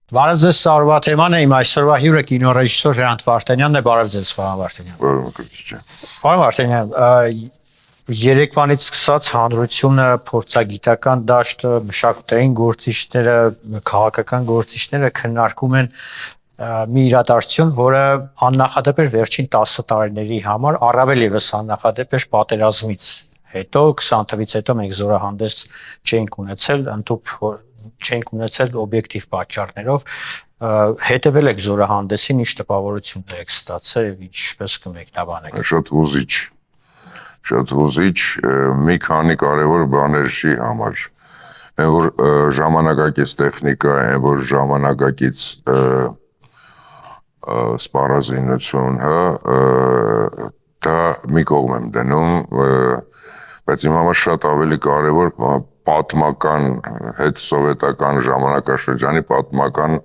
Բարև ձեզ, Սարվա թեման է, իմ այսօրվա հյուրը կինոռեժիսոր Հրանտ Վարդանյանն է, բարև ձեզ, պարոն Վարդանյան։ Բարև կրտիչ։ Պարոն Վարդանյան, երեկվանից սկսած հանրությունը, փորձագիտական դաշտը, մշակութային գործիչները, քաղաքական գործիչները քննարկում են մի իրադարձություն, որը աննախադեպ էր վերջին 10 տարիների համար, առավել եւս աննախադեպ էր պատերազմից հետո, 20 թվականից հետո մենք զորահանդես չենք ունեցել, ընդհանուր չենք ունեցել օբյեկտիվ պատճառներով, հետևել եք զորահանդեսին, ինչ տպավորություններ եք ստացել եւ ինչպես կմեկնաբանեք։ Շատ հուզիչ, մի քանի կարևոր բաների համար, այն որ ժամանակակից տեխնիկա, այն որ ժամանակակից սպառազինություն, դա մի կողմ եմ դնում, բայց իմ համար շատ ավելի կարևոր պատմական հետսովետական ժամանակաշրջանի պատմական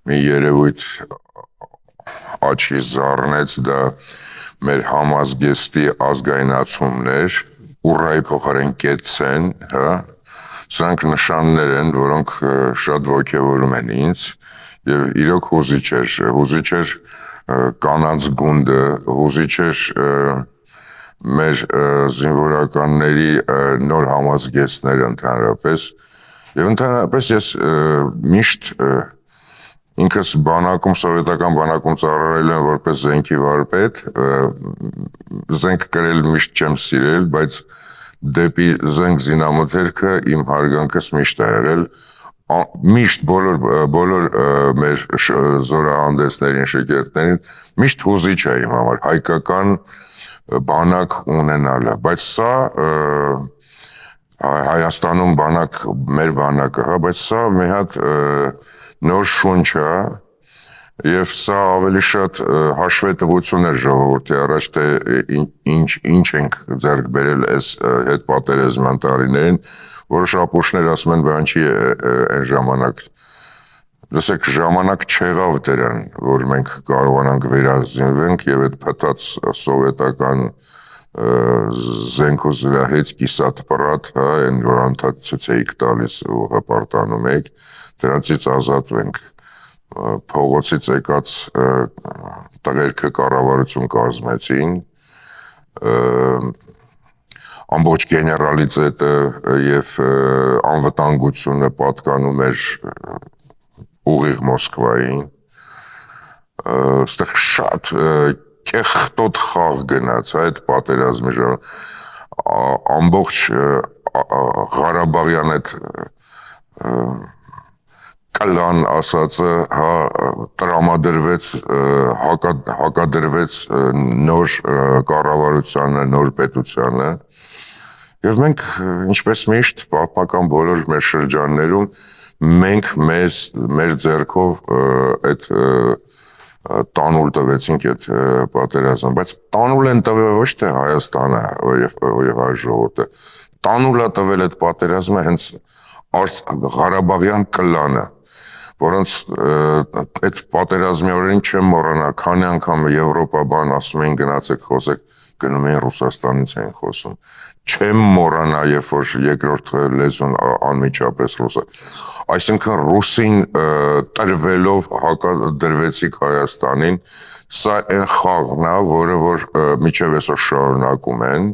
մի երևույթ աչքի զառնեց, դա մեր համազգեստի ազգայնացումներ, ուռայի փոխարեն կեցցեն, սրանք նշաններ են, որոնք շատ ոգևորում են ինձ եւ իրոք հուզիչ էր կանանց գունդը, հուզիչ էր մեր զինվորականների նոր համազգեստները ընդհանրապես եւ ընդհանրապես ես միշտ ինքս բանակում սովետական բանակում ծառայել եմ որպես զենքի վարպետ, զենք կրել միշտ չեմ սիրել, բայց դեպի զենք զինամթերքը իմ հարգանքս միշտ է եղել, միշտ բոլոր մեր զորահանդեսներին, շքերթներին միշտ հուզիչ է իմ համար հայկական բանակ ունենալը, բայց սա Հայաստանում բանակ, մեր բանակը, բայց սա մի հատ նոր շունչ է եւ սա ավելի շատ հաշվետվություն է ժողովրդի առաջ, թե ինչ ենք ձեռք բերել այս հետ պատերազմյան տարիներին, որոշ ապուշներ ասում են, բան չի այն ժամանակ, լսեք, ժամանակ չեղավ դրան, որ մենք կարողանանք վերազինվենք եւ այդ փտած սովետական զենք ու զրահից կիսատ-պռատ, այն որ անդադարձություն էիք տալիս ու հպարտանում եք, դրանցից ազատվենք, փողոցից եկած տղերքը կառավարություն կազմեցին, ամբողջ գեներալիտետը եւ անվտանգությունը պատկանում էր ուղիղ Մոսկվային, ստեղ շատ կեղտոտ խաղ գնաց այդ պատերազմի ժամանակ, ամբողջ Ղարաբաղյան այդ կլան ասածը տրամադրվեց, հակադրվեց նոր կառավարությանը, նոր պետությանը եւ մենք ինչպես միշտ պատմական բոլոր մեր շրջաններում մենք մեր ձեռքով այդ տանուլ տվեցինք այդ պատերազմը, բայց տանուլ են տվել ոչ թե Հայաստանը եւ հայ ժողովուրդը, տանուլ է տվել այդ պատերազմը հենց Ղարաբաղյան կլանը, որոնց այդ պատերազմի օրերին չեմ մոռանա, քանի անգամ Եվրոպա բան ասում էին գնացեք խոսեք, գնում էին Ռուսաստանից էին խոսում, չեմ մոռանա, երբ որ երկրորդ լեզուն անմիջապես ռուսը, այսինքն ռուսին տրվելով հակադրվեցիք Հայաստանին, սա այն խաղն է, որը որ միջև այսօր շարունակում են,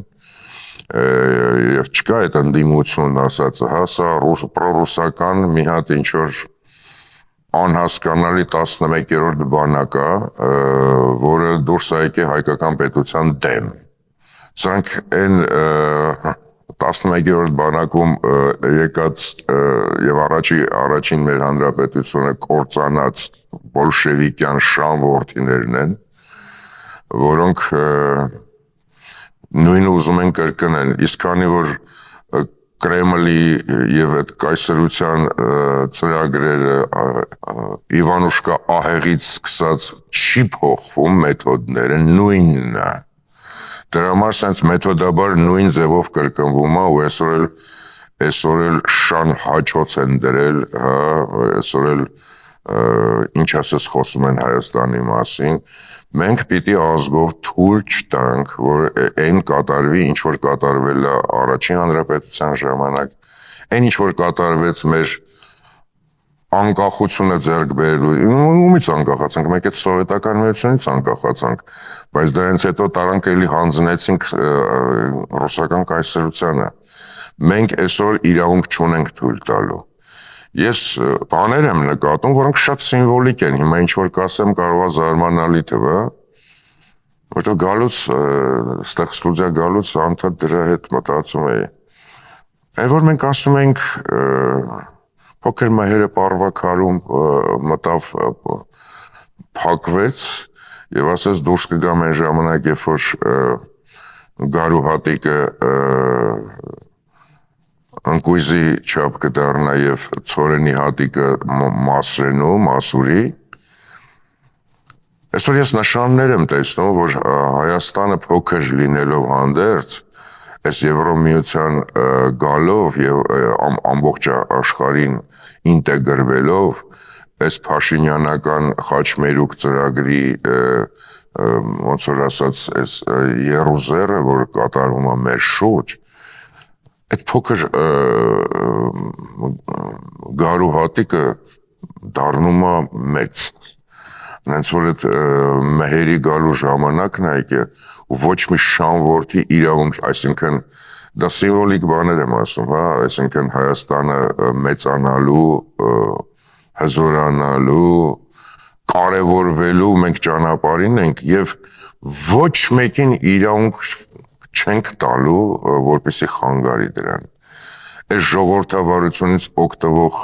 եւ չկա այդ ընդդիմություն ասածը, սա պրոռուսական մի հատ ինչ որ անհասկանալի 11-րդ բանակ է, որը դուրս է եկել հայկական պետության դեմ։ Սրանք այն 11-րդ բանակում եկած եւ առաջին մեր հանրապետությունը կործանած բոլշևիկյան շան որդիներն են, որոնք նույնը ուզում են կրկնել, իսկ քանի որ Կրեմլի եւ այդ կայսրության ծրագրերը Իվանուշկա ահեղից սկսած չի փոխվում մեթոդները նույնն է։ Դրա համար sense մեթոդաբար նույն ձևով կրկնվում է ու այսօր էլ շան հաճոց են դրել, այսօր էլ ինչ ասես խոսում են Հայաստանի մասին, մենք պիտի ազգով թույլ չտանք, որ այն կատարվի, ինչ որ կատարվել է առաջին հանրապետության ժամանակ, այն ինչ որ կատարվեց մեր անկախությունը ձեռք բերելու, ումից անկախացանք, մենք այդ սովետական միությունից անկախացանք, բայց դրանից հետո տարանք էլի հանձնեցինք ռուսական կայսրությանը։ Մենք այսօր իրավունք չունենք թույլ տալու։ Ես բաներ եմ նկատում, որոնք շատ սիմվոլիկ են, հիմա ինչ որ կասեմ կարող է զարմանալի թվա, որտեղ գալուց, ստեղ ստուդիա գալուց անդադ դրա հետ մտածում էի։ Այն որ մենք ասում ենք փոքր մահերը պարվակարում մտավ փակվեց եւ ասես դուրս կգամ այն ժամանակ, երբ որ գարու հատիկը ընկույզի չափ կդառնա եւ ցորենի հատիկը մասրենու, մասուրի։ Այսօր ես նշաններ եմ տեսնում, որ Հայաստանը փոքր լինելով հանդերձ այս Եվրոմիության գալով եւ ամբողջ աշխարհին ինտեգրվելով այս Փաշինյանական խաչմերուկ ծրագրի ոնց որ ասած այս երուզերը, որ կատարվում է մեր շուրջ, այդ փոքր գարու հատիկը դառնում է մեծ։ Հենց որ այդ մհերի գալու ժամանակն է եկե ոչ մի շանվորդի իրավունք, այսինքն դա սիմվոլիկ բաներ եմ ասում, հա, այսինքն Հայաստանը մեծանալու, հզորանալու, կարևորվելու մենք ճանապարհին ենք եւ ոչ մեկին իրավունք չենք տալու, որպեսզի խանգարի դրան։ Այս ժողովրդավարությունից օգտվող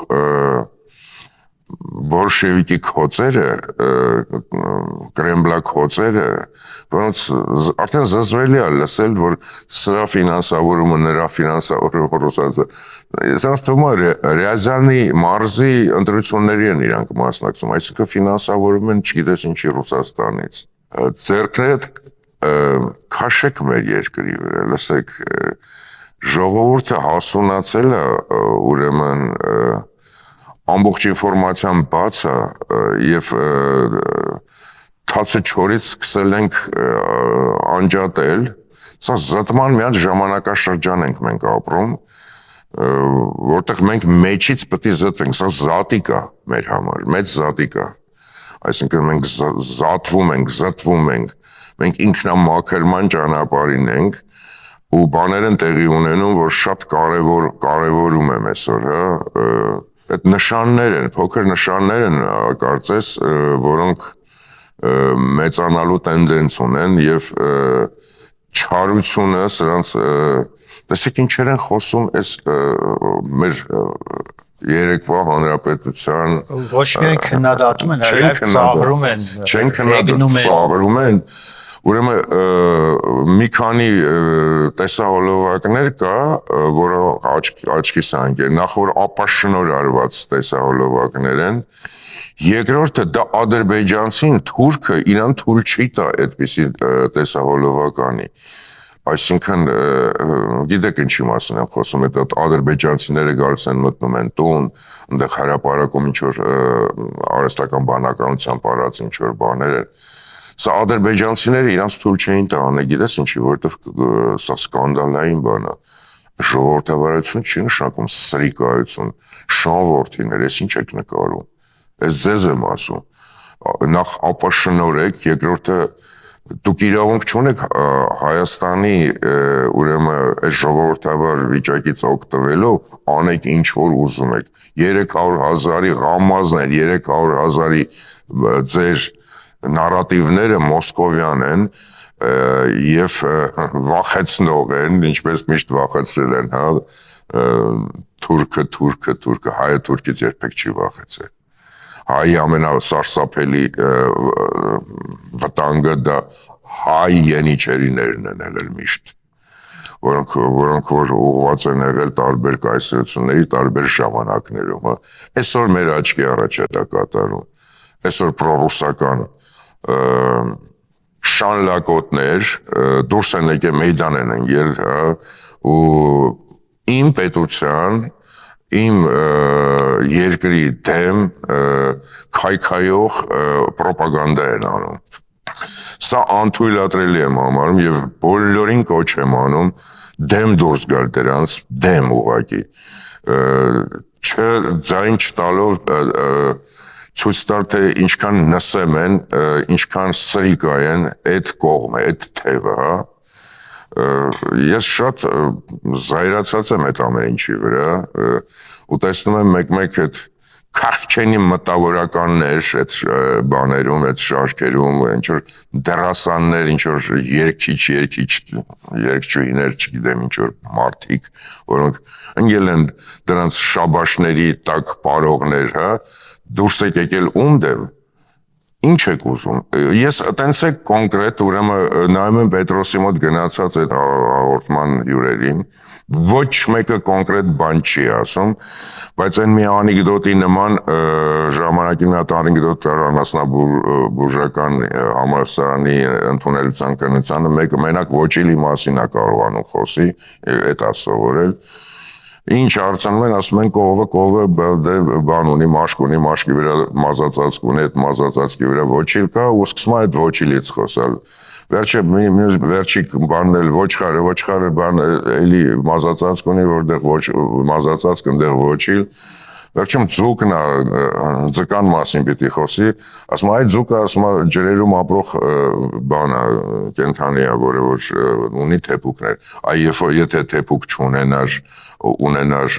բոլշևիկի քոցերը, կրեմբլա քոցերը, որոնց արդեն զզվելի է լսել, որ սրա ֆինանսավորումը, նրա ֆինանսավորումը ռուսացը, սրանց թվում է Ռիազանի մարզի ընտրությունների են իրանք մասնակցում, այսինքն ֆինանսավորում են չգիտես ինչի Ռուսաստանից։ Ձեռքներդ քաշեք մեր երկրի վրա, լսեք, ժողովուրդը հասունացել է, ուրեմն ամբողջ ինֆորմացիան բաց է եւ թացը չորից սկսել ենք անջատել, սա զտման մի հատ ժամանակաշրջան ենք մենք ապրում, որտեղ մենք մեջից պետք է զտվենք, սա զատիկ է մեր համար, մեծ զատիկ է, այսինքն մենք զատվում ենք, զտվում ենք, մենք ինքնամաքրման ճանապարհին ենք ու բաներ են տեղի ունենում, որ շատ կարևորում եմ այսօր, հա, այդ նշաններ են, փոքր նշաններ են, կարծես, որոնք մեծանալու տենդենս ունեն եւ չարությունը սրանց տեսեք ինչեր են խոսում այս մեր երեկվա հանրապետության ոչ միայն քննադատում են, այլև ծաղրում են, չեն քննադատում, ծաղրում են, ուրեմն մի քանի տեսահոլովակներ կա, որը աչքիս ընկել, նախ որ ապաշնոր արված տեսահոլովակներ են, երկրորդը դա ադրբեջանցին, թուրքը իրան թույլ չի տա այդպիսի տեսահոլովականի, այսինքն գիտեք ինչի մասին եմ խոսում, այդ ադրբեջանցիները գալիս են մտնում են տուն, այնտեղ հրապարակում ինչ որ արհեստական բանականությամբ արած ինչ որ բաներ են, սա ադրբեջանցիները իրանց թույլ չէին տա անել, գիտես ինչի, որովհետև սա սկանդալային բան է, ժողովրդավարություն չի նշանակում սրիկայություն, շանվորդիներ, ես ինչ եք նկարում, ես ձեզ եմ ասում, նախ ապաշնորհեք, երկրորդը դուք իրավունք չունեք Հայաստանի ուրեմն այս ժողովրդավար վիճակից օգտվելով անեք ինչ որ ուզում եք 300,000-ի ղամազներ 300,000-ի ձեր նարատիվները մոսկովյան են եւ վախեցնող են, ինչպես միշտ վախեցրել են, հա, թուրքը, հայը թուրքից երբեք չի վախեցել։ Հայի ամենասարսափելի վտանգը դա հայ ենիչերիներն են եղել միշտ, որոնք որ ուղղված են եղել տարբեր կայսրությունների, տարբեր ժամանակներում, հա։ Այսօր մեր աչքի առաջ է դա կատարում, այսօր պրոռուսական շանլակոտներ դուրս են եկել մեյդան են ընկել, հա, ու իմ պետության, իմ երկրի դեմ քայքայող պրոպագանդա են անում։ Սա անթույլատրելի եմ համարում եւ բոլորին կոչ եմ անում դեմ դուրս գալ դրանց, դեմ ուղղակի։ ձայն չտալով ցույց տալ թե ինչքան նսեմ են, ինչքան սրիկա են այդ կողմը, այդ թևը, հա։ Ես շատ զայրացած եմ այդ ամեն ինչի վրա ու տեսնում եմ մեկ-մեկ այդ քաղաքենի մտավորականներ այդ բաներում, այդ շարքերում, ինչ որ դերասաններ, ինչ որ երգչուհիներ, չգիտեմ, ինչ որ մարդիկ, որոնք ընկել են դրանց շաբաշների տակ պարողներ, հա, դուրս եկել ում դեմ, ինչ եք ուզում։ Ես տենց է կոնկրետ ուրեմն նայում եմ Պետրոսի մոտ գնացած այդ հաղորդման հյուրերին, ոչ մեկը կոնկրետ բան չի ասում, բայց այն մի անեկդոտի նման ժամանակի մի հատ անեկդոտ անասնաբուժական համալսարանի ընդունելության քննությանը մեկը մենակ ոչիլի մասին է կարողանում խոսի, այդ է սովորել։ Ինչ հարցնում են, ասում են կողը բան ունի, մաշկ ունի, մաշկի վրա մազածածկ ունի, այդ մազածածկի վրա ոչիլ կա ու սկսում է այդ ոչիլից խոսալ։ Վերջի բանն էլ ոչխարը բան էլի մազածածկ ունի, որտեղ մազածածկ ընդեղ ոչիլ։ Վերջում ձուկն է, ձկան մասին պիտի խոսի, ասում այդ ձուկը ասում ջրերում ապրող բան է, կենդանի է, որը որ ունի թեփուկներ, եթե թեփուկ չունենար, ունենար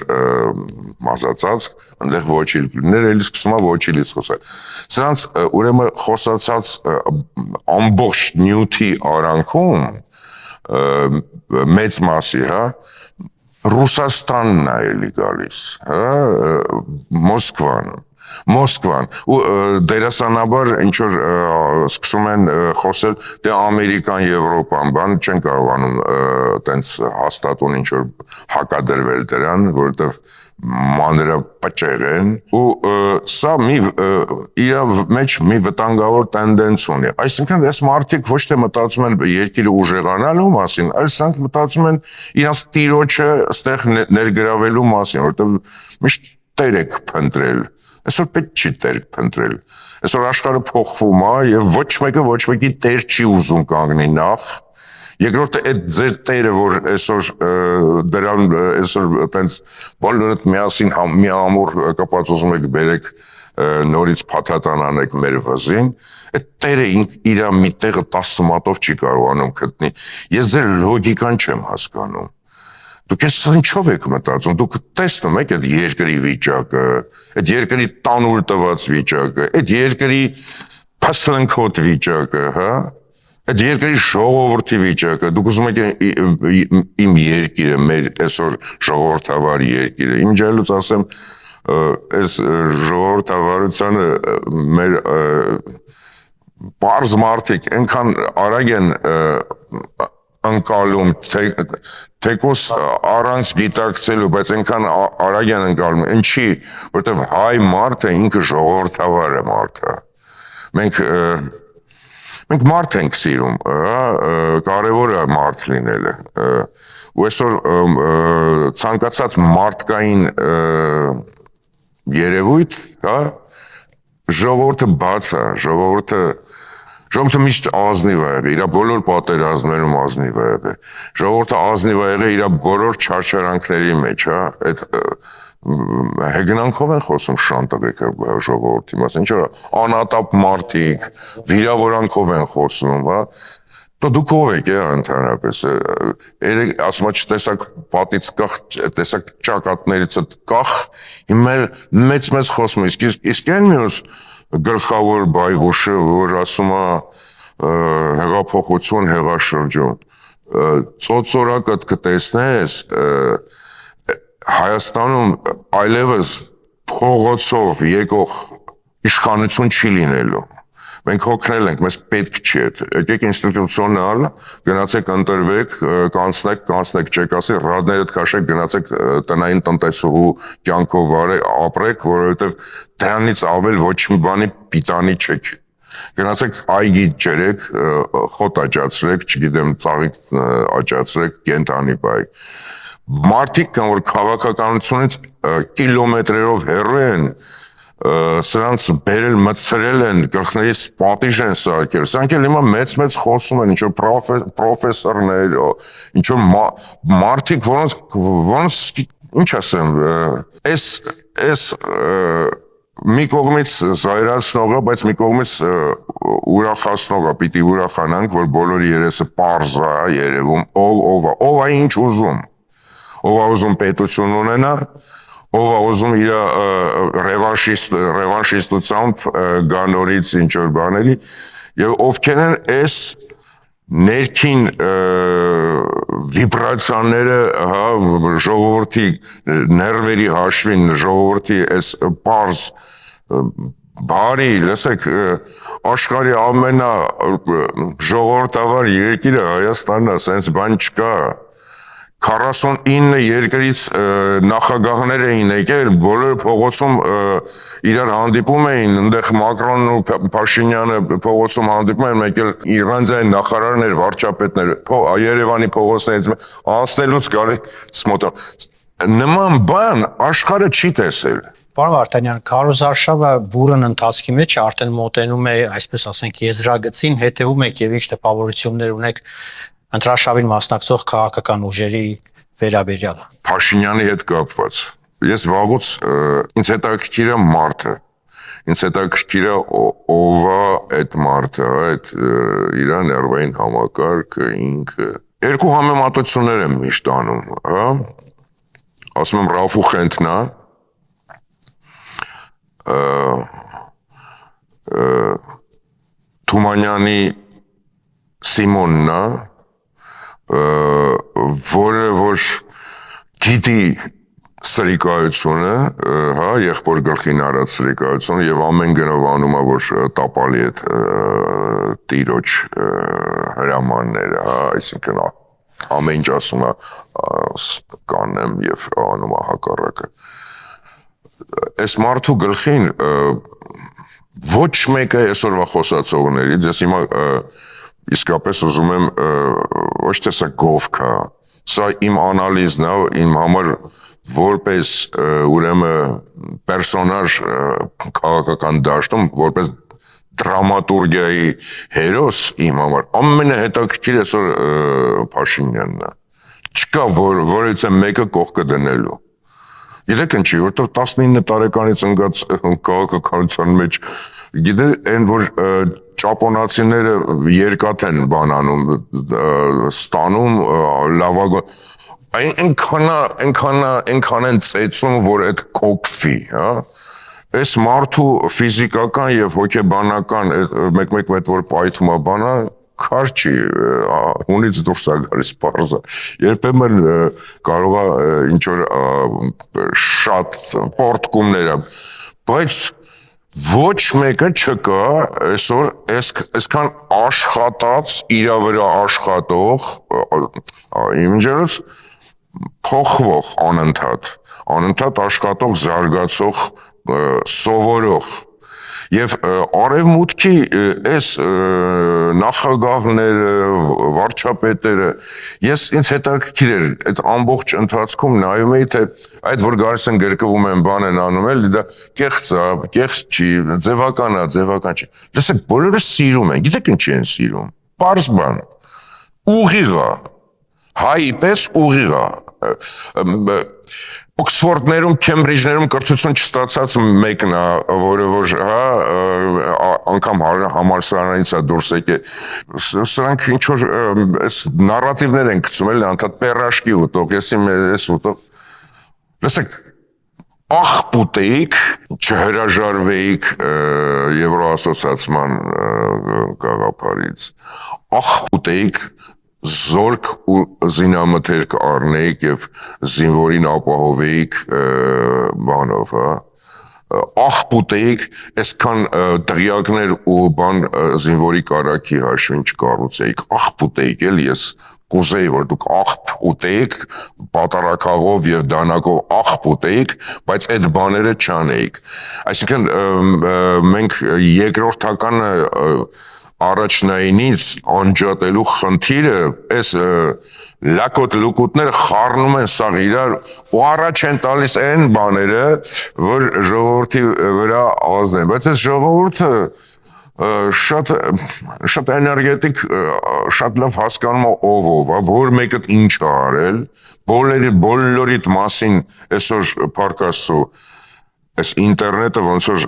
մազածածկ, ընդեղ ոչիլ կլիներ, էլի սկսում է ոչիլից խոսալ։ Սրանց ուրեմն խոսացած ամբողջ նյութի արանքում մեծ մասի, հա, Ռուսաստանն է էլի գալիս, հա, Մոսկվան ու դերասանաբար ինչ որ սկսում են խոսել դե Ամերիկան, Եվրոպան, բան չեն կարողանում տենց հաստատուն ինչ որ հակադրվել դրան, որովհետև մանրապճեղ են ու սա իր մեջ մի վտանգավոր տենդենց ունի, այսինքն այս մարդիկ ոչ թե մտածում են երկիրը ուժեղանալու մասին, այլ սրանք մտածում են իրանց տիրոջը ստեղ ներգրավելու մասին, որովհետև միշտ տեր եք փնտրել, այսօր պետք չի տեր փնտրել, այսօր աշխարհը փոխվում է եւ ոչ մեկի տեր չի ուզում կանգնի նախ, երկրորդը այդ ձեր տերը, որ այսօր դրան այսօր այտենց բոլորդ միասին մի ամուր կապած ուզում եք բերեք նորից փաթաթան անեք մեր վզին, այդ տերը իր մի տեղը 10 մատով չի կարողանում գտնի, ես ձեր լոգիկան չեմ հասկանում։ Դուք ես ինչով եք մտածում, դուք տեսնում եք այդ երկրի վիճակը, այդ երկրի տանուլ տված վիճակը, այդ երկրի փասլանքոտ վիճակը, հա, այդ երկրի ժողովրդի վիճակը, դուք ուզում եք իմ երկիրը, մեր այսօր ժողովրդավար երկիրը, իմ ջայլուց ասեմ, այս ժողովրդավարությանը մեր պարզ մարդիկ այնքան արագ են ընկալում, թեկոս առանց գիտակցելու, բայց այնքան արագ են ընկալում, ինչի, որտեղ հայ մարդը ինքը ժողովրդավար է մարդը, մենք մարդ ենք սիրում, կարևոր է մարդ լինելը, ու այսօր ցանկացած մարդկային երևույթ, ժողովուրդը բաց է, ժողովուրդը միշտ ազնիվ է եղել, իր բոլոր պատերազմներում ազնիվ է եղել, ժողովուրդը ազնիվ է եղել իր բոլոր չարչարանքների մեջ, այդ հեգնանքով են խոսում շանտակը ժողովրդի մասին, ինչ որ անատապ մարդիկ, վիրավորանքով են խոսում, դուք ով եք ընդհանրապես, ասում չտեսակ պատից կախ, տեսակ ճակատներից կախ, հիմա մեծ խոսում, իսկ են մյուս գլխավոր բայղուշը, որ ասում է հեղափոխություն, հեղաշրջում, ծոցորակդ կտեսնես, Հայաստանում այլևս փողոցով եկող իշխանություն չի լինելու, մենք հոգնել ենք, մեզ պետք չի էդ, եկեք ինստիտուցիոնալ, գնացեք ընտրվեք, կանցնեք չեք ասի, ռադներդ կաշեք, գնացեք տնային տնտեսուհու կյանքով ապրեք, որովհետև դրանից ավել ոչ մի բանի պիտանի չեք, գնացեք այգի ջրեք, խոտ աճացրեք, չգիտեմ, ծաղիկ աճացրեք, կենտանի բայք, մարդիկ կան, որ քաղաքականությունից կիլոմետրերով հեռու են, սրանց բերել մտցրել են, գլխներից պատիժ են սարքել, սրանք էլ հիմա մեծ խոսում են, ինչ որ պրոֆեսորներ, ինչ որ մարդիկ, որոնց ինչ ասեմ, այս մի կողմից զայրացնողը, բայց մի կողմից ուրախացնողը, պիտի ուրախանանք, որ բոլորի երեսը պարզ է երևում, ով է ինչ ուզում, ով է ուզում պետություն ունենա, ով է ուզում իր ռևանշիստությամբ գա նորից ինչ որ բաների, եւ ովքեր են այս ներքին վիբրացիաները, հա, ժողովրդի ներվերի հաշվին, ժողովրդի այս պարզ բարի, լսեք, աշխարհի ամենա ժողովրդավար երկիրը Հայաստանն է, սենց բան չկա։ 49 երկրից նախագահներ էին եկել, բոլորը փողոցում իրար հանդիպում էին, այնտեղ Մակրոնն ու Փաշինյանը փողոցում հանդիպում էին, եկել Իրանիայի նախարարներ, վարչապետներ, Երևանի փողոցներից անցնելուց գալի սմոտը։ Նման բան աշխարհը չի տեսել։ Պարոն Վարդանյան, քարոզարշավը բուրըն ընթացքի մեջ արդեն մոտենում է, այսպես ասենք, եզրագծին, հետևում եք եւ ինչ տպավորություններ ունեք ընտրաշավին մասնակցող քաղաքական ուժերի վերաբերյալ։ Փաշինյանի հետ կապված։ Ես վաղուց ինձ հետաքրքիր է մարդը։ Ինձ հետաքրքիր է ով է այդ մարդը, այդ իր ներվային համակարգը, ինքը։ Երկու համեմատություններ եմ միշտ անում, հա։ Ասում եմ Ռաֆու Խենթն է, Թումանյանի Սիմոնն է, որը որ գիտի սրիկայությունը, հա, եղբոր գլխին արած սրիկայությունը եւ ամեն գնով անում է որ տապալի այդ տիրոջ հրամանները, հա, այսինքն ամեն ինչ ասում է կանեմ եւ անում է հակառակը։ Այս մարդու գլխին ոչ մեկը այսօրվա խոսացողներից, ես հիմա իսկապես ուզում եմ ոչ թե սա գովք է, սա իմ անալիզն է, իմ համար որպես ուրեմն պերսոնաժ քաղաքական դաշտում, որպես դրամատուրգիայի հերոս իմ համար ամենահետաքրքիր այսօր Փաշինյանն է։ Չկա որից է մեկը կողքը դնելու։ Գիտեք ինչի, որտեղ 19 տարեկանից ընկած քաղաքականության մեջ, գիտեք, այն որ ճապոնացիները երկաթ են բանանում, ստանում լավագույն, այնքան են ծեծում, որ այդ կոփվի, հա։ Այս մարդու ֆիզիկական եւ հոգեբանական մեկ-մեկ այդ որ պայթում է բանա, քար չի, հունից դուրս է գալիս պարզը։ Երբեմն կարող է ինչ որ շատ պորտկումներ, բայց ոչ մեկը չկա այսօր այսքան աշխատած, իրա վրա աշխատող, իմիջերից փոխվող անընդհատ աշխատող, զարգացող, սովորող Եվ արևմուտքի այս նախագահները, վարչապետերը, ինձ հետաքրքիր էր այդ ամբողջ ընթացքում նայում էի, թե այդ որ գալիս են գրկվում են բան են անում էլի, դա կեղծ է, կեղծ չի, ձևական է, ձևական չի։ Լսեք, բոլորը սիրում են, գիտեք ինչի են սիրում։ Պարզ բան, ուղիղ է, հայի պես ուղիղ է։ Օքսֆորդներում, Քեմբրիջներում կրթություն չստացած մեկն է, որը որ անգամ համալսարանից է դուրս եկել։ Սրանք ինչ որ այս նարատիվներ են գցում էլի, անդադ պերաշկի ուտող, ես ուտող։ Լսեք, աղբ ուտեիք, չհրաժարվեիք Եվրոասոցիացիան գաղափարից, աղբ ուտեիք, զորք ու զինամթերք առնեիք եւ զինվորին ապահովեիք բանով, հա, աղբ ուտեիք, այսքան դղյակներ ու բան զինվորի կարակի հաշվին չկառուցեիք, աղբ ուտեիք, էլի ես կուզեի, որ դուք աղբ ուտեիք, պատարակաղով եւ դանակով աղբ ուտեիք, բայց այդ բաները չանեիք։ Այսինքն մենք երկրորդականը առաջնայինից անջատելու խնդիրը այս լակոտ լուկուտները խառնում են սաղ իրար ու առաջ են տալիս այն բաները, որ ժողովրդի վրա ազդեն, բայց այս ժողովուրդը շատ էներգետիկ, շատ լավ հասկանում ով է, որ մեկը ինչ է արել, բոլորիդ մասին այսօր Փառք Աստծո այս ինտերնետը ոնց որ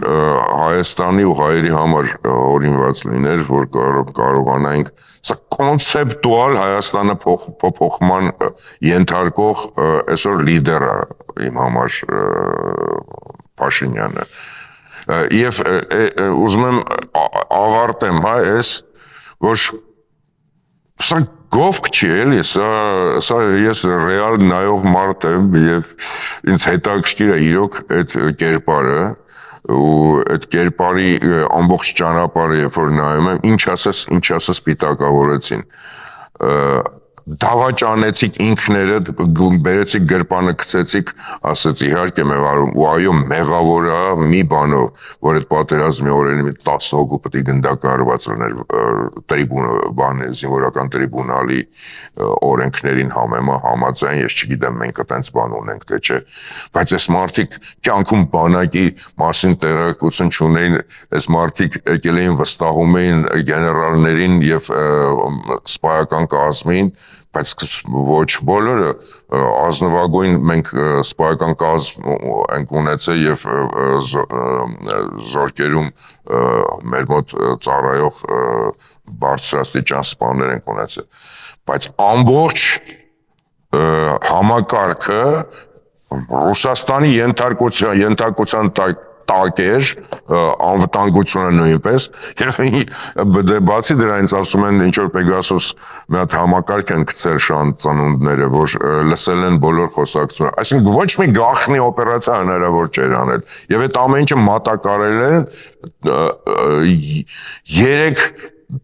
Հայաստանի ու հայերի համար օրինված լիներ, որ կարողանայինք սա կոնցեպտուալ Հայաստանը փոփոխման ենթարկող այսօր լիդերը իմ համար Փաշինյանը եւ ուզում եմ ավարտեմ այս որ սա գովք չի էլի, սա ես ռեալ նայող մարդ եմ եւ ինձ հետաքրքիր է իրոք այդ կերպարը ու այդ կերպարի ամբողջ ճանապարհը երբ որ նայում եմ ինչ ասես պիտակավորեցին դավաճանեցիք ինքներդ բերեցիք գրպանը գցեցիք ասեց իհարկե մեղարում ու այո մեղավոր է մի բանով որ այդ պատերազմի օրերին 10 հոգու պետք է գնդակահարված լիներ տրիբունը բանը զինվորական տրիբունալի օրենքներին համաձայն ես չգիտեմ մենք այդպես բան ունենք թե չէ բայց այս մարդիկ կյանքում բանակի մասին տեղեկություն չունեին այս մարդիկ եկել էին վստահում էին գեներալներին եւ սպայական կազմին բայց ոչ բոլորը ազնվագույն մենք սպայական կազմ ենք ունեցել եւ զորքերում մեր մոտ ծառայող բարձրաստիճան սպաներ ենք ունեցել բայց ամբողջ համակարգը Ռուսաստանի ենթարկության տակ էր անվտանգությունը նույնպես եւ բացի դրանից ասում են ինչ որ Pegasus մի հատ համակարգ են գցել շան ծնունդները որ լսել են բոլոր խոսակցությունը այսինքն ոչ մի գաղտնի օպերացիա հնարավոր չէր անել եւ այդ ամեն ինչը մատակարել են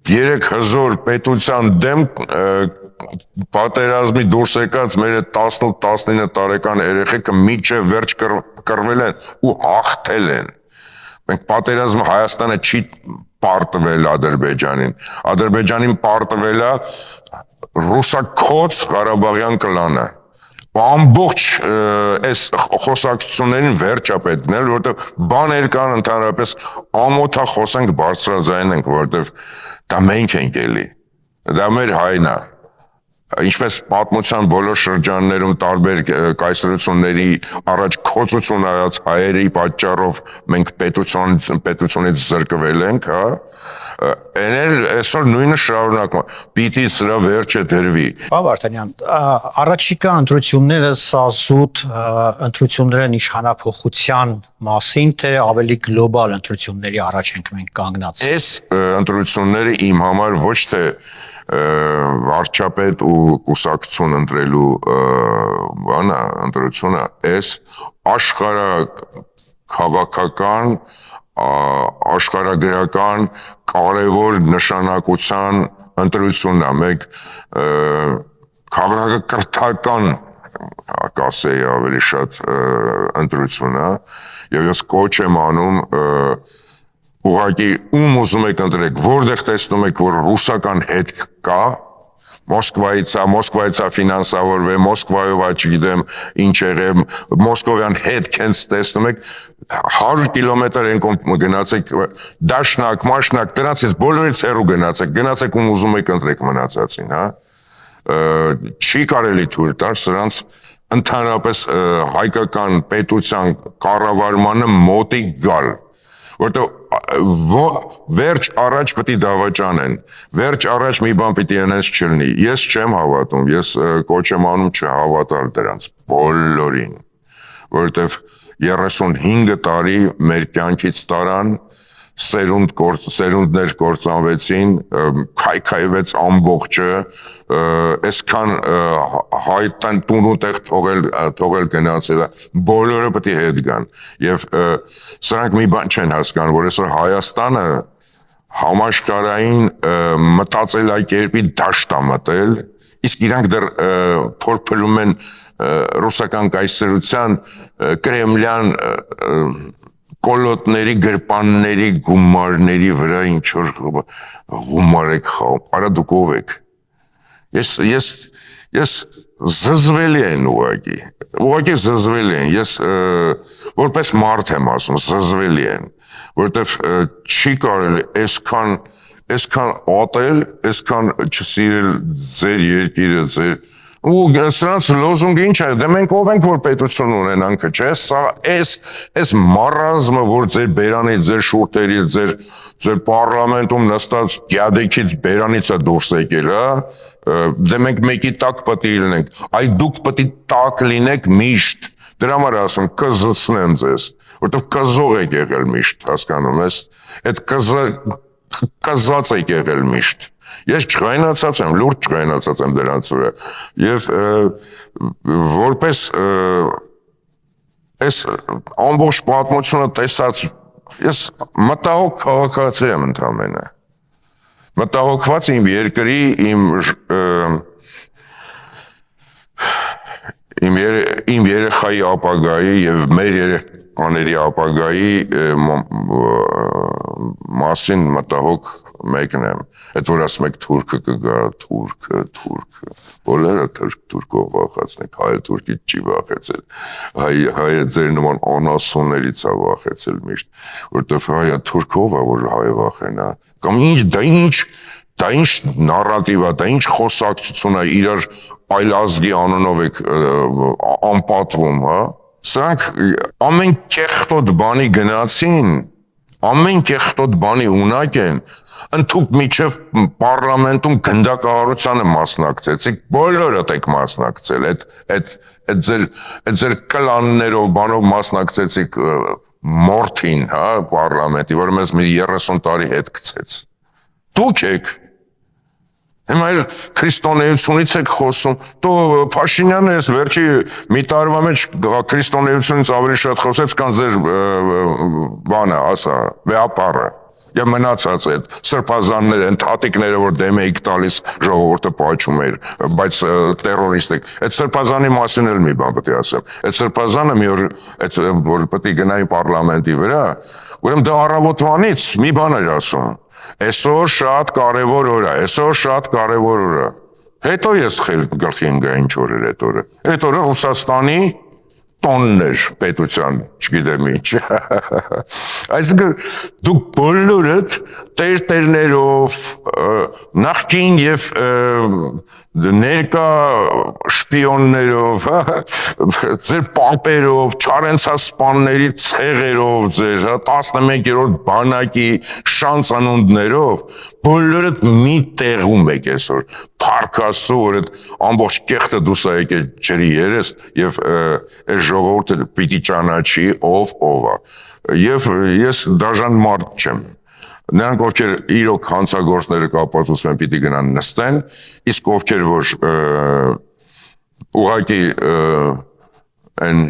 3 հզոր պետության դեմ պատերազմի դուրս եկած մեր 18-19 տարեկան երեխեքը միջև վերջ կռվել են ու հաղթել են։ Մենք պատերազմը Հայաստանը չի պարտվել Ադրբեջանին պարտվել է ռուսակոց Ղարաբաղյան կլանը։ Ամբողջ այս խոսակցություններին վերջ է պետք դնել, որովհետև բաներ կան ընդհանրապես ամոթա խոսենք բարձրաձայն ենք, որովհետև դա մենք ենք էլի։ Դա մեր հայն է։ Ինչպես պատմության բոլոր շրջաններում տարբեր կայսրությունների առաջ քոցություն արած հայերի պատճառով մենք պետությունից զրկվել ենք, հա, էնել այսօր նույնը շարունակում է, պիտի սրա վերջը դրվի։ Պարոն Վարդանյան, առաջիկա ընտրությունները սա զուտ ընտրությունները նշանափոխության մասին, թե ավելի գլոբալ ընտրությունների առաջ ենք մենք կանգնած։ Այս ընտրությունները իմ համար ոչ թե վարչապետ ու կուսակցություն ընտրելու բանը ընտրությունը այս աշխարհաքաղաքական աշխարհագրական կարևոր նշանակության ընտրությունն է մեկ քաղաքակրթական կասեի ավելի շատ ընտրություն է եւ ես կոչ եմ անում ուղղակի ում ուզում եք ընտրեք, որտեղ տեսնում եք, որ ռուսական հետք կա, Մոսկվայից է ֆինանսավորվել, Մոսկվայով չգիտեմ ինչ եղել, Մոսկովյան հետք հենց տեսնում եք, 100 կիլոմետր ենքոմ գնացեք, դաշնակ, մաշնակ, դրանցից բոլորից հեռու գնացեք ում ուզում եք ընտրեք մնացածին, հա, չի կարելի թույլ տալ սրանց ընդհանրապես հայկական պետության կառավարմանը մոտիկ գալ, որտեղ վերջ առաջ պիտի դավաճանեն, վերջ առաջ մի բան պիտի անես չլինի, ես չեմ հավատում, ես կոչ եմ անում չհավատալ դրանց բոլորին, որովհետև 35 տարի մեր կյանքից տարան, սերունդներ կործանվեցին, քայքայվեց ամբողջը, այսքան հայտան տուն ու տեղ թողել գնացել է, բոլորը պետք է հետ գան, և սրանք մի բան չեն հասկանում, որ այսօր Հայաստանը համաշխարհային մտածելակերպի դաշտ է մտել, իսկ իրանք դեռ փորփրում են ռուսական կայսրության կրեմլյան կոլոտների, գրպանների, գումարների վրա ինչ-որ գումար եք խաղում, արա դուք ով եք։ ես զզվելի են ուղղակի զզվելի են, ես որպես մարդ եմ ասում, զզվելի են, որովհետև չի կարելի այսքան ատել, այսքան չսիրել ձեր երկիրը, ձեր ու սրանց լոզունգը ինչ է, դե մենք ով ենք որ պետություն ունենանք, չէ՞, սա այս մարազմը, որ ձեր բերանից, ձեր շուրթերից, ձեր պարլամենտում նստած գյադեքից բերանից է դուրս եկել, դե մենք մեկի տակ պետք է լինենք, այ դուք պետք է տակ լինեք միշտ, դրա համար ասում կզծնեմ ձեզ, որովհետև կզող եք եղել միշտ, հասկանում ես, այդ կզած եք եղել միշտ, ես չղայնացած եմ, լուրջ չղայնացած եմ դրանց վրա և որպես այս ամբողջ պատմությունը տեսած, ես մտահոգ քաղաքացի եմ ընդամենը, մտահոգված իմ երկրի, իմ երեխայի ապագայի և մեր երեխաների ապագայի մասին մտահոգ մեկն եմ, այդ որ ասում եք թուրքը կգա, թուրքը, բոլորը թուրքով վախացնեք, հայը թուրքից չի վախեցել, հայը ձեր նման անասուններից է վախեցել միշտ, որտև հայը թուրքով է, որ հայը վախենա, կամ դա ինչ նարատիվ է, դա ինչ խոսակցություն է, իրար այլ ազգի անունով եք անպատվում, սրանք ամեն կեղտոտ բանի գնացին, ամեն կեղտոտ բանի ունակ են, ընդհուպ միջև պարլամենտում գնդակահարությանը մասնակցեցիք, բոլորդ եք մասնակցել, այդ ձեր կլաններով բանով մասնակցեցիք մորթին, պարլամենտի, որ մեզ մի 30 տարի հետ գցեց, դուք եք, հիմա էլ քրիստոնեությունից եք խոսում, դու Փաշինյանը ես վերջի մի տարվա մեջ քրիստոնեությունից ավելի շատ խոսեց, կան ձեր բանը, ասա, վեապարը, և մնացած այդ սրբազանները, են թատիկները, որ դեմ էիք տալիս ժողովուրդը պաչում էր, բայց տերորիստ եք, այդ սրբազանի մասին էլ մի բան պետք է ասեմ, այդ սրբազանը մի որ պետք է գնայի պարլամենտի վրա, ուրեմն դա առավոտվանից մի բան էր ասում, այսօր շատ կարևոր օր է, հետո ես գլխի ընկա ինչ օր էր այդ օրը Ռուսաստանի տոններ պետության, չգիտեմ ինչ, այսինքն դուք բոլորդ տերներով, նախկին և ներկա շպիոններով, ձեր պապերով, չարենցասպանների ցեղերով, ձեր 11-րդ բանակի շանցանունդներով, բոլորդ մի տեղում եք այսօր, փառք Աստծո, որ այդ ամբողջ կեղտը դուրս է եկել ջրի երես և այս ժողովուրդը պիտի ճանաչի ով է, և ես դաժան մարդ չեմ, նրանք ովքեր իրոք հանցագործները կապացուցում են պիտի գնան նստեն, իսկ ովքեր որ ուղղակի են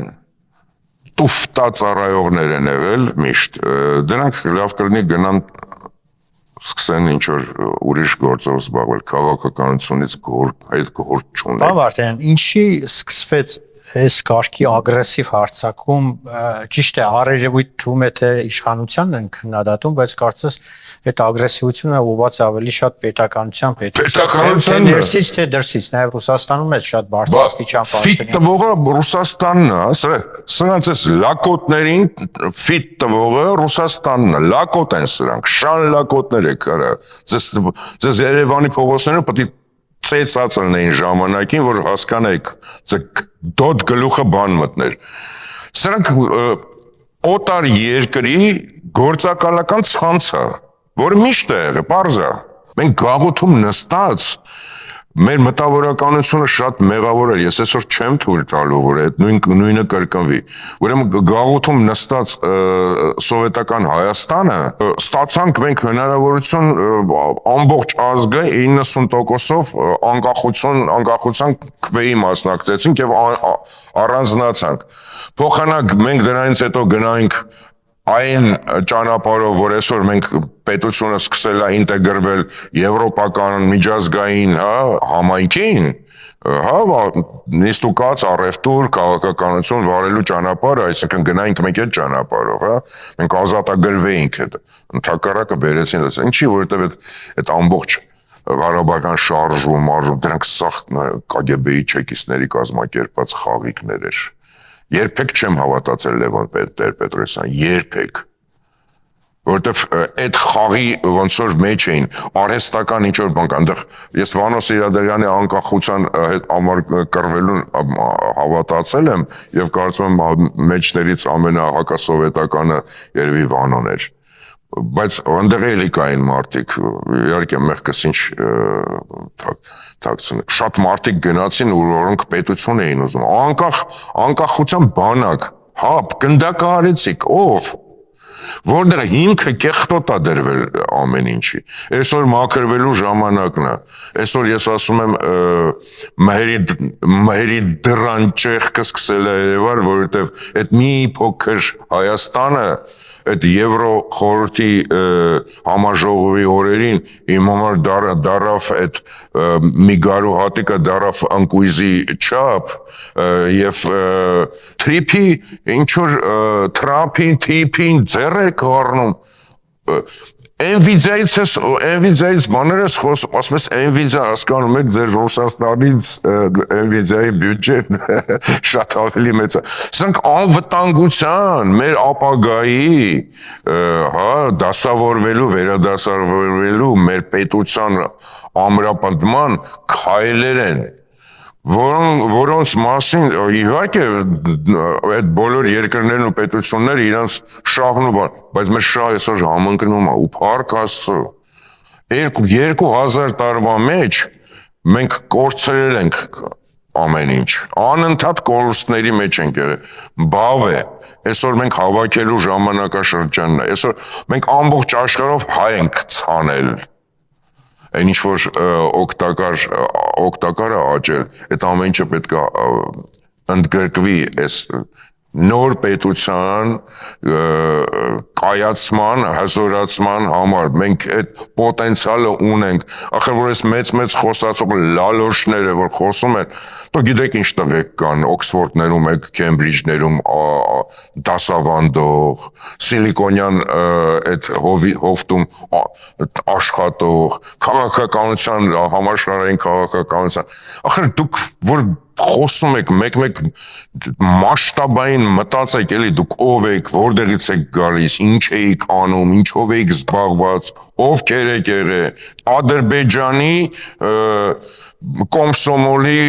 տուֆտա ծառայողներ են եղել միշտ, դրանք լավ կլինի գնան սկսեն ինչ-որ ուրիշ գործով զբաղվել, քաղաքականությունից այդ գործ չունեն։ Պարոն Վարդանյան, ինչի սկսվեց այս կարգի ագրեսիվ հարձակում, ճիշտ է, առերևույթ թվում է թե իշխանությանն են քննադատում, բայց կարծես այդ ագրեսիվությունը ուղղված է ավելի շատ պետականության թե ներսից թե դրսից, նաև Ռուսաստանում է շատ բարձր աստիճան ֆիտ տվողը Ռուսաստանն է, սրանց այս լակոտներին ֆիտ տվողը Ռուսաստանն է, լակոտ են սրանք, շան լակոտներ եք արա, ձեզ Երևանի փողոցներում պետք է ծեծած լինեին ժամանակին, որ հասկանայիք, դոտ գլուխը բան մտներ։ Սրանք օտար երկրի գործակալական ցանց է, որը միշտ է եղել, պարզ է։ Մենք գաղութում նստած մեր մտավորականությունը շատ մեղավոր էր, ես այսօր չեմ թույլ տալու, որ այդ նույնը կրկնվի։ Ուրեմն գաղութում նստած սովետական Հայաստանը ստացանք մենք հնարավորություն ամբողջ ազգը 90%-ով անկախության քվեի մասնակցեցինք եւ առանձնացանք։ Փոխանակ մենք դրանից հետո գնայինք այն ճանապարհով, որ այսօր մենք պետությունը սկսել է ինտեգրվել եվրոպական միջազգային համայնքին, նիստուկած առևտուր, քաղաքականություն վարելու ճանապարհը, այսինքն գնայինք մենք այդ ճանապարհով, մենք ազատագրվեինք այդ, ընդհակառակը բերեցին, ինչի, որովհետև այդ ամբողջ Ղարաբաղյան շարժում, արժում, դրանք սաղ KGB-ի չեկիստների կազմակերպած խաղիկներ էր։ Երբեք չեմ հավատացել Լևոն Տեր-Պետրոսյան, երբեք։ Որովհետև այդ խաղի ոնց որ մեջ էին արհեստական ինչ որ բան կա, այնտեղ ես Վանո Սիրադարյանի անկախության հետ համար կռվելուն հավատացել եմ եւ կարծում եմ մեջներից ամենահակասովետականը երևի Վանոն էր, բայց այնտեղ էլի կային մարդիկ, իհարկե մեղքս ինչ թաքցնի, շատ մարդիկ գնացին, որոնք պետություն էին ուզում, անկախության բանակ, հա, գնդակահարեցիք, ով որտեղ հիմքը կեղտոտ է դրվել ամեն ինչի։ Այսօր մաքրվելու ժամանակն է։ Այսօր ես ասում եմ մհերի դռան ճեղքը սկսել է Երևան, որովհետև այդ մի փոքր Հայաստանը այդ Եվրո խորհրդի համաժողովի օրերին իմ համար դարավ այդ մի գարու հատիկը դարավ անկույզի չափ եւ թրիփի ինչ որ Թրամփին թիփին ձեռ է կառնում Nvidia-ից բաներս խոսում, ասում ես Nvidia հասկանում եք ձեր Ռուսաստանից Nvidia-ի բյուջեն շատ ավելի մեծ է։ Սրանք անվտանգության, մեր ապագայի, հա, դասավորվելու, վերադասավորվելու մեր պետության ամրապնդման քայլեր են, որոնց մասին իհարկե այդ բոլոր երկրներն ու պետությունները իրանց շահն ու բան, բայց մեր շահը այսօր համընկնում է ու փառք Աստծո 2000 տարվա մեջ մենք կորցրել ենք ամեն ինչ, անընդհատ կորուստների մեջ ենք եղել, բավ է, այսօր մենք հավաքելու ժամանակաշրջանն է, այսօր մենք ամբողջ աշխարհով հայ ենք ցանել այն ինչ որ օգտակար է աճել, այդ ամեն ինչը պետք է ընդգրկվի այս նոր պետության կայացման, հզորացման համար, մենք այդ պոտենցիալը ունենք, ախր որ այս մեծ խոսացող լալոշները, որ խոսում են, դու գիտեք ինչ տղեկ կան, Օքսֆորդներում, Քեմբրիջներում դասավանդող, Սիլիկոնյան այդ հովտում աշխատող, քաղաքականության, համաշխարհային քաղաքականության, ախր դուք որ խոսում եք, մեկ մասշտաբային մտածեք, էլի դուք ով եք, որտեղից եք գալիս, ինչ էիք անում, ինչով էիք զբաղված, ովքեր եք եղել, Ադրբեջանի Կոմսոմոլի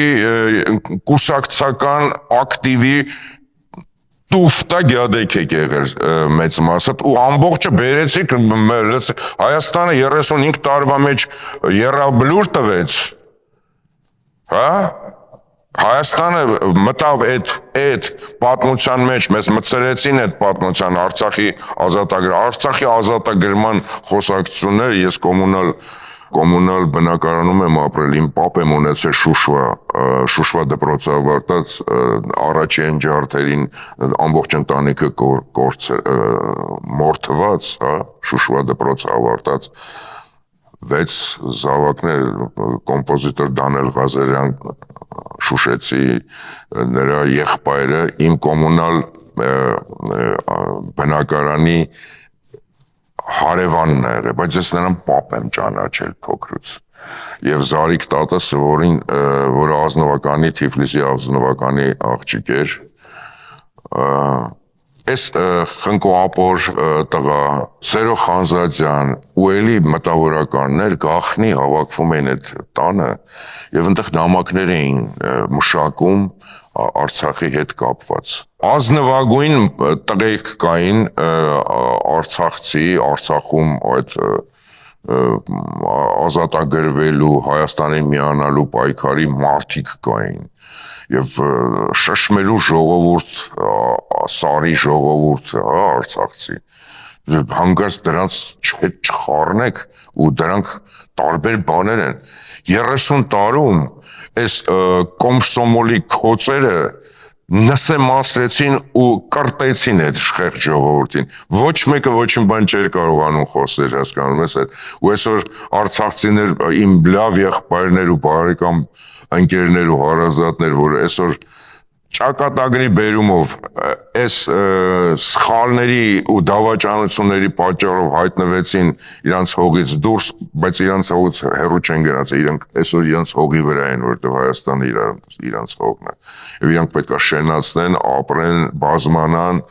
կուսակցական ակտիվի տուֆտա գյադեք եք եղել մեծ մասը ու ամբողջը բերեցիք Հայաստանը 35 տարվա մեջ եռաբլուր տվեց, հա? Հայաստանը մտավ այդ պատմության մեջ, մեզ մտցրեցին այդ պատմության Արցախի ազատագրման խոսակցությունները, ես կոմունալ բնակարանում եմ ապրել, իմ պապ եմ ունեցել Շուշվա դպրոցը ավարտած, առաջին ջարդերին ամբողջ ընտանիքը մորթված, Շուշվա դպրոցը ավարտած, 6 զավակներ, կոմպոզիտոր Դանիել Ղազարյան Շուշեցի, նրա եղբայրը իմ կոմունալ բնակարանի հարևանն է եղել, բայց ես նրան պապ եմ ճանաչել փոքրուց։ Եվ Զարիկ տատասը, որը ազնվականի, Թիֆլիսի ազնվականի աղջիկ էր, այս խնկոապոր տղա, Սերո Խանզադյան ու էլի մտավորականներ գախնի հավաքվում էին այդ տանը եւ այնտեղ նամակներ էին մշակում Արցախի հետ կապված։ Ազնվագույն տղեկ կային Արցախցի, Արցախում այդ ազատագրվելու, Հայաստանին միանալու պայքարի մարդիկ կային եւ շշմելու ժողովուրդ, սարի ժողովուրդ, արցախցի, հանգած դրանց չխառնեք ու դրանք տարբեր բաներ են, 30 տարում այս կոմսոմոլի քոցերը նսեմացրեցին ու կրտեցին այդ շեղջ ժողովրդին, ոչ մեկը ոչինչ բան չէր կարողանում խոսել, հասկանում ես այդ, ու այսօր արցախցիներ, իմ լավ եղբայրներ ու բարեկամ ընկերներ ու հարազատներ, որ այսօր ճակատագրի բերումով այս սխալների ու դավաճանությունների պատճառով հայտնվեցին իրանց հողից դուրս, բայց իրանց հողից հեռու չեն գնացել, իրանք այսօր իրանց հողի վրա են, որտեղ Հայաստանը իրանց հողն է։ Եվ իրանք պետք է շենացնեն, ապրեն, բազմանան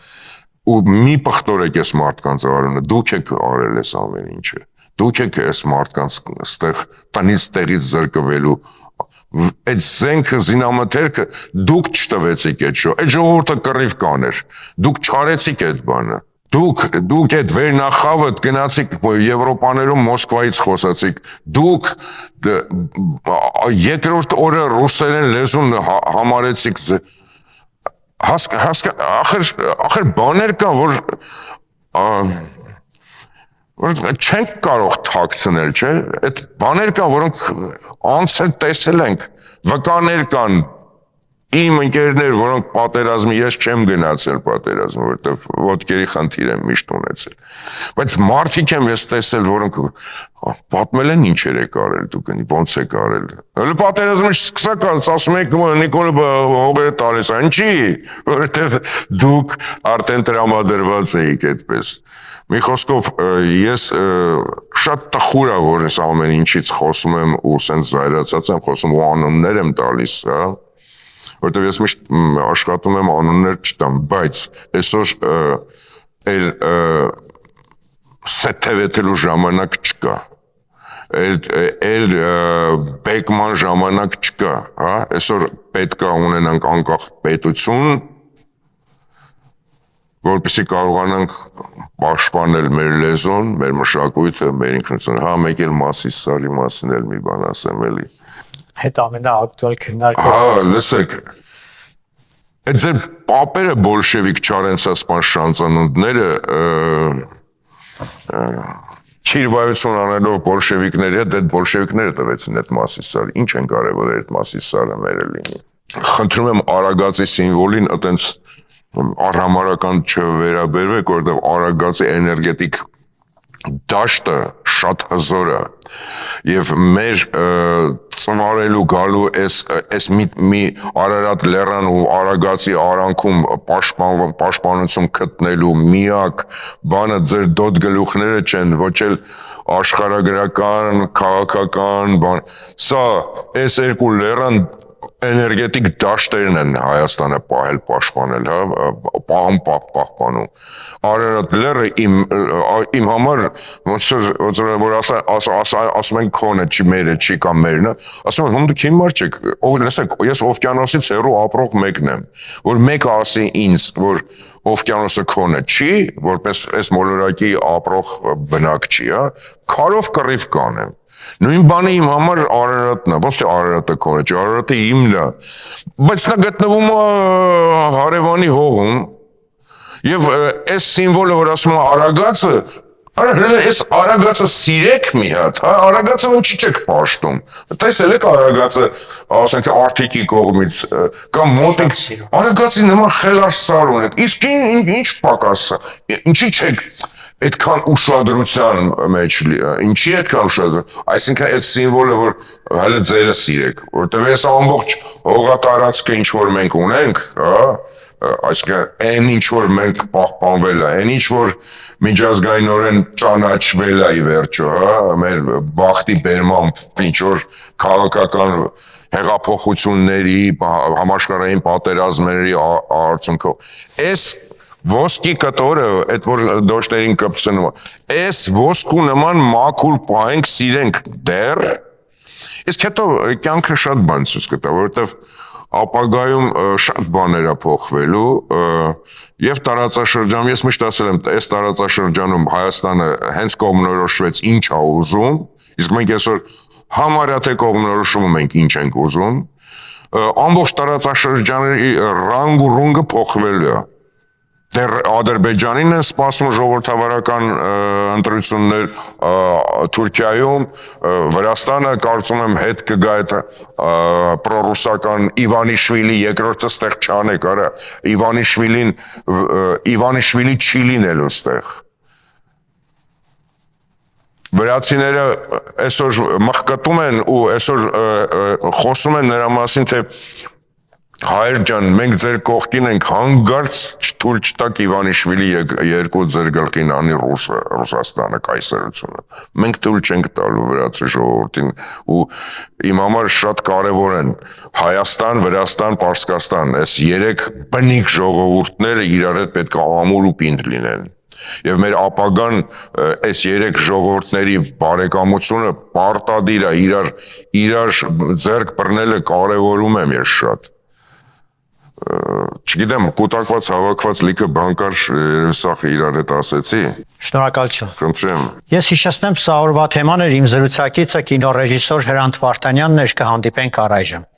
ու մի պղտորեք այս մարդկանց արունը, դուք եք արել այս ամեն ինչը։ Դուք եք այս մարդկանց ստեղ տնից տեղից զրկվելու այդ զենքը զինամթերքը դուք չտվեցիք այդ ժողովուրդը կռիվ կաներ, դուք չարեցիք այդ բանը, դուք այդ վերնախավը գնացիք Եվրոպաներում Մոսկվայից խոսացիք, դուք երկրորդ օրը ռուսերեն լեզուն համարեցիք, ախր բաներ կան, որ չենք կարող թաքցնել, չէ՞, այդ բաներ կան, որոնք անցել տեսել ենք, վկաներ կան, իմ ընկերներ, որոնք պատերազմի, ես չեմ գնացել պատերազմ, որովհետև ոտքերի խնդիր եմ միշտ ունեցել, բայց մարդիկ եմ ես տեսել, որոնք պատմել են ինչեր եք արել դուք, ոնց եք արել, հələ պատերազմը սկսակալից ասում եք Նիկոլը հողերը տալիս, ինչի, որովհետև դուք արդեն տրամադրված էիք այդպես։ Մի խոսքով ես շատ տխուր է, որ ես ամեն ինչից խոսում եմ ու սենց զայրացած եմ խոսում ու անուններ եմ տալիս, հա, որտեղ ես միշտ աշխատում եմ անուններ չտամ, բայց այսօր էլ սեթևեթելու ժամանակ չկա, էլ բեկման ժամանակ չկա, հա, այսօր պետք է ունենանք անկախ պետություն, որպեսզի կարողանանք պաշտպանել մեր լեզուն, մեր մշակույթը, մեր ինքնությունը, հա, մեկ էլ Մասիսարի մասին էլ մի բան ասեմ էլի։ Հետ ամենաակտուալ քննարկումը։ Հա, լսեք, այդ ձեր պապերը բոլշևիկ չարենցասպան շանծանունդները քիրվայություն անելով բոլշևիկների հետ, այդ բոլշևիկները տվեցին այդ Մասիսարը, ինչ են կարևոր այդ Մասիսարը մերը լինի։ Խնդրում եմ Արագածի սիմվոլին այտենց առհամարական չվերաբերվեք, որովհետև Արագածի էներգետիկ դաշտը շատ հզոր է եւ մեր ծնարելու գալու այս մի Արարատ լեռան ու Արագածի արանքում պաշտպանություն գտնելու միակ բանը ձեր դոտ գլուխները չեն, ոչ էլ աշխարհագրական, քաղաքական բան, սա այս երկու լեռան էներգետիկ դաշտերն են Հայաստանը պահել, պաշտպանել, հա, պահպանում։ Արարատ լեռը իմ համար ոնց որ ասում են քոնը, չի մերը, չի կամ մերն է, ասում են դուք հիմար չեք, լսեք, ես օվկիանոսից հեռու ապրող մեկն եմ, որ մեկը ասի ինձ, որ օվկիանոսը քոնը չի, որպես այս մոլորակի ապրող բնակ չի, հա, քարով կռիվ կանեմ։ Նույն բանը իմ համար Արարատն է, ոչ թե Արարատը քոնը չի, Արարատը իմն է, բայց նա գտնվում է հարևանի հողում, եւ այս սիմվոլը, որ ասում է Արագածը, այս Արագածը սիրեք մի հատ, հա, Արագածը ոչի չեք պաշտում, տեսել եք Արագածը, ասենք թե Արթիկի կողմից, կամ մոտ եք, Արագածի նման խելար սար ունեք, իսկ ինչ պակաս է, ինչի չեք այդքան ուշադրության մեջ, ինչի այդքան ուշադրության, այսինքն այդ սիմվոլը, որ հələ ձերը սիրեք, որտեղ այս ամբողջ հողատարածքը ինչ որ մենք ունենք, հա, այսինքն այն ինչ որ մենք պահպանվել է, այն ինչ որ միջազգայինորեն ճանաչվել է ի վերջո, հա, մեր բախտի բերմամբ ինչ որ քաղաքական հեղափոխությունների, համաշխարհային պատերազմների արդյունքով, այս ոսկի կտորը, այդ որ դոշտերին կպցնում, այս ոսկու նման մաքուր պահենք, սիրենք դեռ, իսկ հետո կյանքը շատ բան ցույց կտա, որովհետև ապագայում շատ բաներ է փոխվելու եւ տարածաշրջանում, ես միշտ ասել եմ, այս տարածաշրջանում Հայաստանը հենց կողմնորոշվեց ինչ է ուզում, իսկ մենք այսօր համարյա թե կողմնորոշվում ենք ինչ ենք ուզում, ամբողջ տարածաշրջանի ռանգ ու ռունգը փոխվելու է։ Դեռ Ադրբեջանին են սպասում ժողովրդավարական ընտրություններ Թուրքիայում, Վրաստանը կարծում եմ հետ կգա այդ պրոռուսական Իվանիշվիլի երկրորդը ստեղ չանեք, արա Իվանիշվիլի չի լինելու ստեղ։ Վրացիները այսօր մխկտում են ու այսօր խոսում են նրա մասին, թե հայր ջան, մենք ձեր կողքին ենք, հանգարց չթույլ չտաք Իվանիշվիլի երկու ձեր գլխին անի Ռուսաստանը կայսրությունը։ Մենք թույլ չենք տալու վրացի ժողովրդին ու իմ համար շատ կարևոր են Հայաստան, Վրաստան, Պարսկաստան, այս երեք բնիկ ժողովուրդները իրար հետ պետք է ամուր ու պինդ լինեն։ Եվ մեր ապագան այս երեք ժողովուրդների բարեկամությունը պարտադիր է, իրար ձեռք բռնելը կարևորում եմ ես շատ։ Չգիտեմ, կուտակված հավաքված լիքը բան կար, սա իրար հետ ասեցի։ Շնորհակալություն։ Խնդրեմ։ Ես հիշեցնեմ, սա օրվա թեման էր, իմ զրուցակիցը կինոռեժիսոր Հրանտ Վարդանյանն էր, կհանդիպենք առայժմ։